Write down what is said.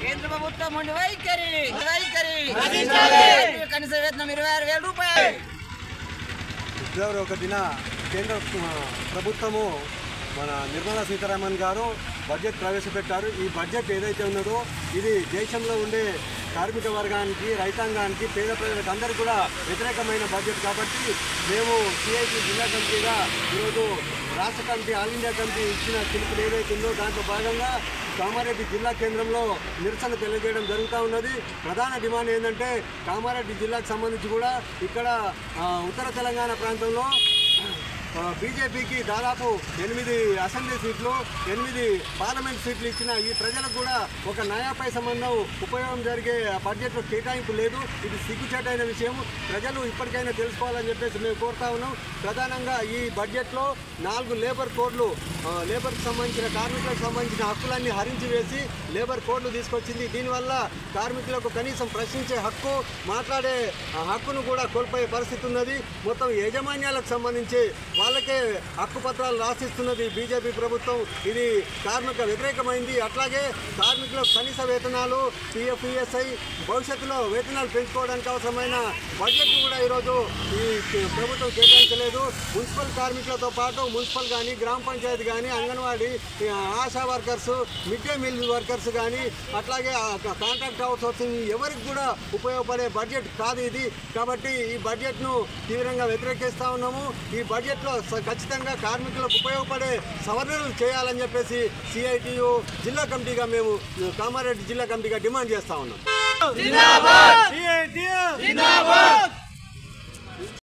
కేంద్ర ప్రభుత్వం వైఖరి కనీస వేతనం 26,000 రూపాయలు. ఫిబ్రవరి 1న కేంద్ర ప్రభుత్వము మన నిర్మలా సీతారామన్ గారు బడ్జెట్ ప్రవేశపెట్టారు. ఈ బడ్జెట్ ఏదైతే ఉన్నదో ఇది దేశంలో ఉండే కార్మిక వర్గానికి, రైతాంగానికి, పేద ప్రజలకు అందరికీ కూడా వ్యతిరేకమైన బడ్జెట్ కాబట్టి మేము సిఐటి జిల్లా కమిటీగా ఈరోజు రాష్ట్ర కమిటీ, ఆల్ ఇండియా కమిటీ ఇచ్చిన పిలుపులు ఏదైతే ఉందో దాంట్లో భాగంగా కామారెడ్డి జిల్లా కేంద్రంలో నిరసన తెలియజేయడం జరుగుతూ ఉన్నది. ప్రధాన డిమాండ్ ఏంటంటే కామారెడ్డి జిల్లాకు సంబంధించి కూడా ఇక్కడ ఉత్తర తెలంగాణ ప్రాంతంలో బీజేపీకి దాదాపు 8 అసెంబ్లీ సీట్లు, 8 పార్లమెంట్ సీట్లు ఇచ్చిన ఈ ప్రజలకు కూడా ఒక నయాపై సంబంధం ఉపయోగం జరిగే బడ్జెట్లో కేటాయింపు లేదు. ఇది సిగ్గుచేటైన విషయం. ప్రజలు ఇప్పటికైనా తెలుసుకోవాలని చెప్పేసి మేము కోరుతా ఉన్నాం. ప్రధానంగా ఈ బడ్జెట్లో 4 లేబర్ కోడ్లు, లేబర్కి సంబంధించిన కార్మికులకు సంబంధించిన హక్కులన్నీ హరించి వేసి లేబర్ కోడ్లు తీసుకొచ్చింది. దీనివల్ల కార్మికులకు కనీసం ప్రశ్నించే హక్కు, మాట్లాడే హక్కును కూడా కోల్పోయే పరిస్థితి ఉన్నది. మొత్తం యాజమాన్యాలకు సంబంధించి వాళ్ళకే హక్కు పత్రాలు రాసిస్తున్నది బీజేపీ ప్రభుత్వం. ఇది కార్మిక వ్యతిరేకమైంది. అట్లాగే కార్మికులకు కనీస వేతనాలు, పిఎఫ్, ఈఎస్ఐ, భవిష్యత్తులో వేతనాలు పెంచుకోవడానికి అవసరమైన బడ్జెట్ కూడా ఈరోజు ఈ ప్రభుత్వం కేటాయించలేదు. మున్సిపల్ కార్మికులతో పాటు మున్సిపల్ కానీ, గ్రామ పంచాయతీ కానీ, anganwadi, ASHA workers, mid day meal workers కానీ, అట్లాగే కాంట్రాక్ట్ అవుట్ సోర్సింగ్ ఎవరికి కూడా ఉపయోగపడే బడ్జెట్ కాదు ఇది. కాబట్టి ఈ బడ్జెట్ను తీవ్రంగా వ్యతిరేకిస్తూ ఉన్నాము. ఈ బడ్జెట్లో ఖచ్చితంగా కార్మికులకు ఉపయోగపడే సవరణలు చేయాలని చెప్పేసి సిఐటియు జిల్లా కమిటీగా మేము కామారెడ్డి జిల్లా కమిటీగా డిమాండ్ చేస్తూ ఉన్నాం.